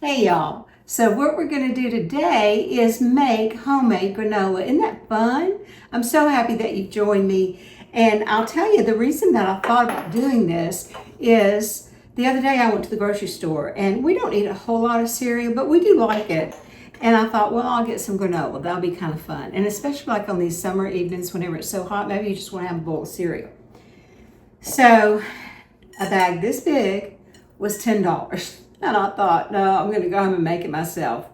Hey y'all, so what we're going to do today is make homemade granola. Isn't that fun? I'm so happy that you've joined me. And I'll tell you, the reason that I thought about doing this is the other day I went to the grocery store and we don't eat a whole lot of cereal, but we do like it. And I thought, well, I'll get some granola. That'll be kind of fun. And especially like on these summer evenings whenever it's so hot, maybe you just want to have a bowl of cereal. So a bag this big was $10. And I thought, no, I'm going to go home and make it myself.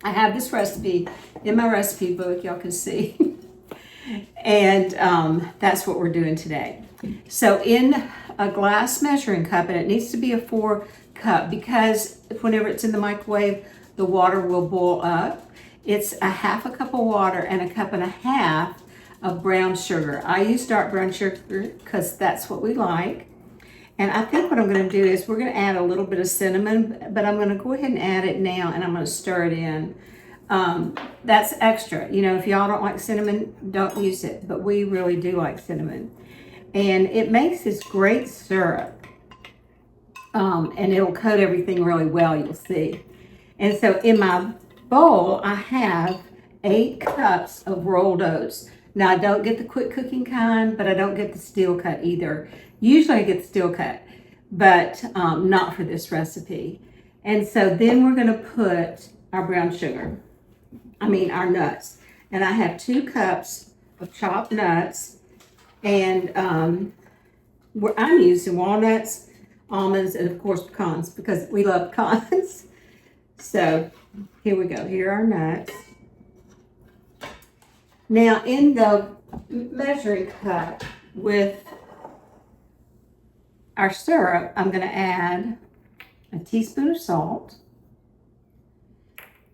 I have this recipe in my recipe book, y'all can see. And that's what we're doing today. So in a glass measuring cup, and it needs to be a 4-cup because whenever it's in the microwave, the water will boil up. It's a half a cup of water and a cup and a half of brown sugar. I use dark brown sugar because that's what we like. And I think what I'm going to do is we're going to add a little bit of cinnamon, but I'm going to go ahead and add it now and I'm going to stir it in. That's extra. You know, if y'all don't like cinnamon, don't use it, but we really do like cinnamon. And it makes this great syrup. And it'll coat everything really well, you'll see. And so in my bowl, I have 8 cups of rolled oats. Now, I don't get the quick cooking kind, but I don't get the steel cut either. Usually I get the steel cut, but not for this recipe. And so then we're going to put our brown sugar, our nuts. And I have 2 cups of chopped nuts. And I'm using walnuts, almonds, and of course pecans because we love pecans. So here we go. Here are our nuts. Now in the measuring cup with our syrup, I'm going to add a teaspoon of salt.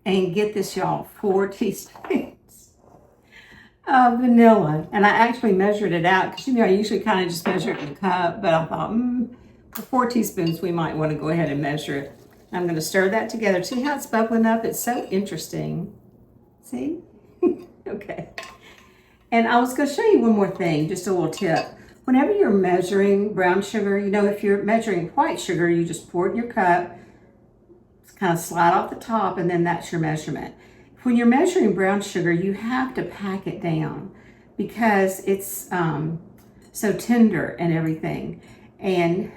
And get this, y'all, 4 teaspoons of vanilla. And I actually measured it out because, I usually kind of just measure it in a cup. But I thought, for 4 teaspoons, we might want to go ahead and measure it. I'm going to stir that together. See how it's bubbling up? It's so interesting. See? Okay. And I was going to show you one more thing, just a little tip. Whenever you're measuring brown sugar, if you're measuring white sugar, you just pour it in your cup, kind of slide off the top, and then that's your measurement. When you're measuring brown sugar, you have to pack it down because it's so tender and everything. And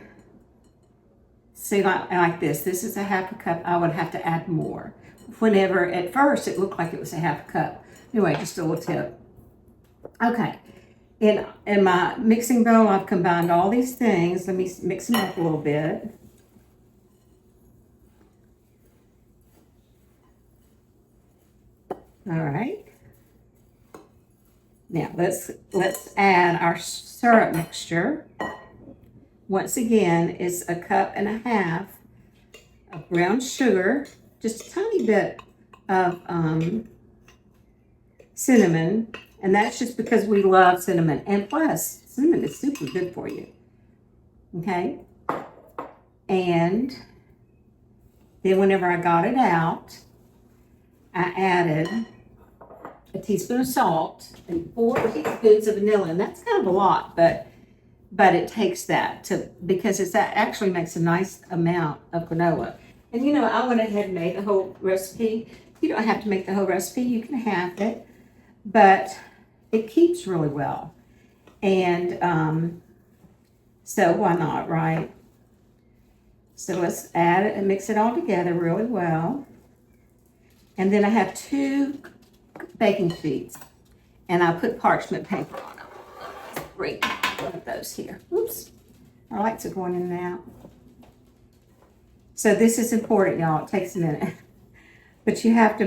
see, like this is a half a cup. I would have to add more. Whenever at first it looked like it was a half a cup. Anyway, just a little tip. Okay. In my mixing bowl, I've combined all these things. Let me mix them up a little bit. All right. Now let's add our syrup mixture. Once again, it's a cup and a half of brown sugar, just a tiny bit of cinnamon. And that's just because we love cinnamon. And plus, cinnamon is super good for you. Okay? And then whenever I got it out, I added a teaspoon of salt and 4 teaspoons of vanilla. And that's kind of a lot, but it takes that because that actually makes a nice amount of granola. And I went ahead and made the whole recipe. You don't have to make the whole recipe. You can have it. But it keeps really well. And so why not, right? So let's add it and mix it all together really well. And then I have 2 baking sheets. And I put parchment paper on them. Let's bring one of those here. Oops. Our lights are going in and out. So this is important, y'all. It takes a minute. But you have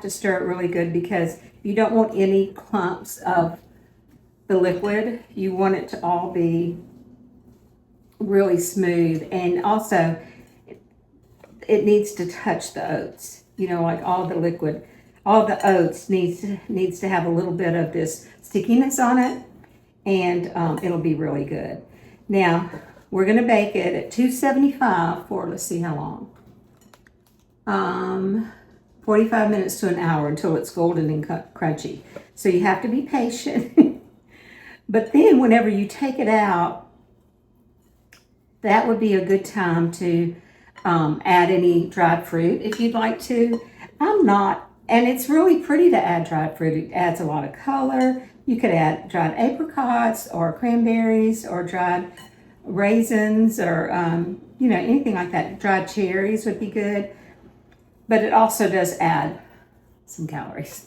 to stir it really good because you don't want any clumps of the liquid. You want it to all be really smooth. And also, it needs to touch the oats. Like all the liquid. All the oats needs to have a little bit of this stickiness on it. And it'll be really good. Now, we're going to bake it at 275 for, let's see how long. 45 minutes to an hour until it's golden and crunchy. So you have to be patient. But then whenever you take it out, that would be a good time to add any dried fruit if you'd like to. I'm not, and it's really pretty to add dried fruit. It adds a lot of color. You could add dried apricots or cranberries or dried raisins or, anything like that. Dried cherries would be good, but it also does add some calories.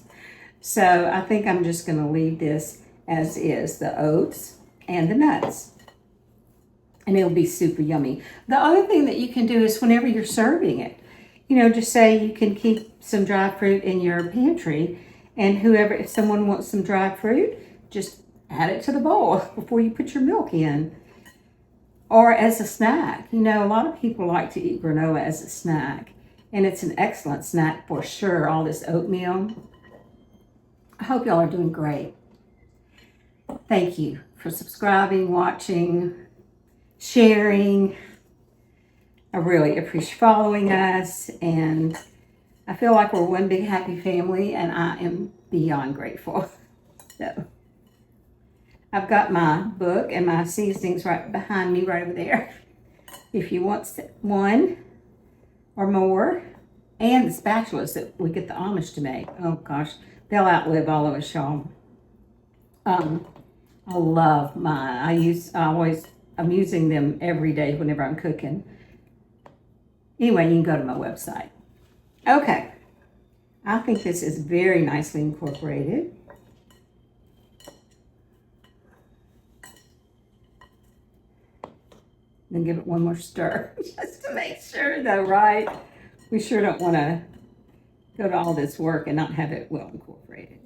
So I think I'm just going to leave this as is, the oats and the nuts. And it'll be super yummy. The other thing that you can do is whenever you're serving it, just say you can keep some dried fruit in your pantry, and if someone wants some dried fruit, just add it to the bowl before you put your milk in. Or as a snack. A lot of people like to eat granola as a snack, and it's an excellent snack for sure, all this oatmeal. I hope y'all are doing great. Thank you for subscribing, watching, sharing. I really appreciate following us, and I feel like we're one big happy family, and I am beyond grateful. So I've got my book and my seasonings right behind me, right over there. If you want one or more, and the spatulas that we get the Amish to make. Oh gosh, they'll outlive all of us, y'all. I love mine. I'm using them every day whenever I'm cooking. Anyway, you can go to my website. Okay, I think this is very nicely incorporated. Then give it one more stir, just to make sure though, right? We sure don't want to go to all this work and not have it well incorporated.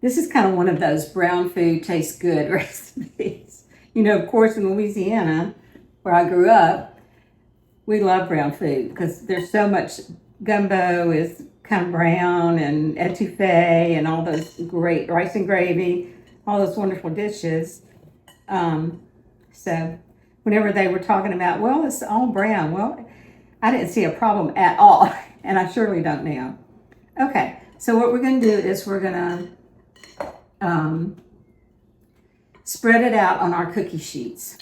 This is kind of one of those brown food tastes good recipes. Of course, in Louisiana, where I grew up, we love brown food because there's so much. Gumbo is kind of brown, and etouffee and all those great rice and gravy, all those wonderful dishes. So whenever they were talking about, well, it's all brown, well, I didn't see a problem at all, and I surely don't now. Okay, so what we're going to do is we're going to spread it out on our cookie sheets.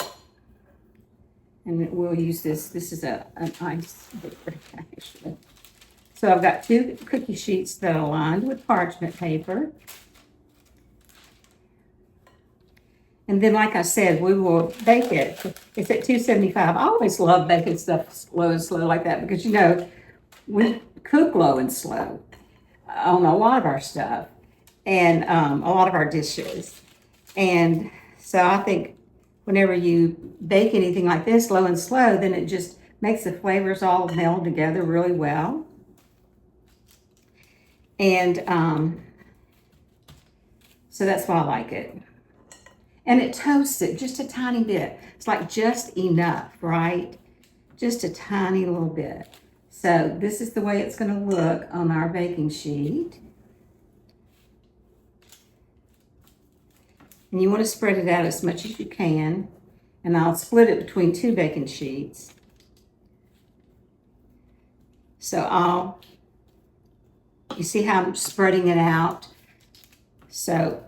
And we'll use this. This is an ice paper, actually. So I've got 2 cookie sheets that are lined with parchment paper. And then, like I said, we will bake it. It's at 275. I always love baking stuff low and slow like that because, we cook low and slow on a lot of our stuff and a lot of our dishes. And so I think whenever you bake anything like this low and slow, then it just makes the flavors all meld together really well. And so that's why I like it. And it toasts it just a tiny bit. It's like just enough, right? Just a tiny little bit. So this is the way it's going to look on our baking sheet. And you want to spread it out as much as you can. And I'll split it between 2 baking sheets. So you see how I'm spreading it out? So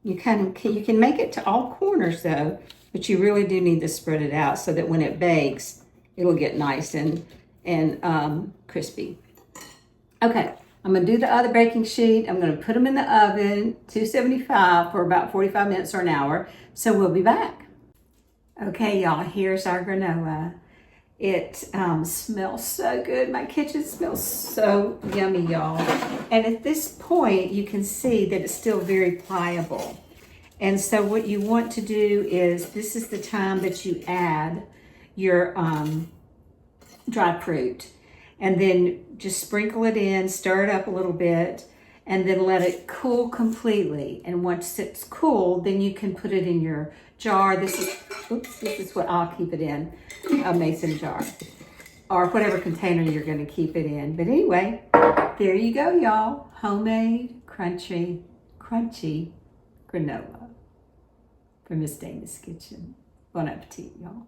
you can make it to all corners though, but you really do need to spread it out so that when it bakes, it'll get nice and crispy. Okay, I'm gonna do the other baking sheet. I'm gonna put them in the oven, 275 for about 45 minutes or an hour. So we'll be back. Okay, y'all, here's our granola. It smells so good. My kitchen smells so yummy, y'all. And at this point, you can see that it's still very pliable. And so what you want to do is, this is the time that you add your dried fruit. And then just sprinkle it in, stir it up a little bit, and then let it cool completely. And once it's cool, then you can put it in your jar. This is what I'll keep it in, a mason jar, or whatever container you're going to keep it in. But anyway, there you go, y'all. Homemade, crunchy granola from Miss Dana's Kitchen. Bon appetit, y'all.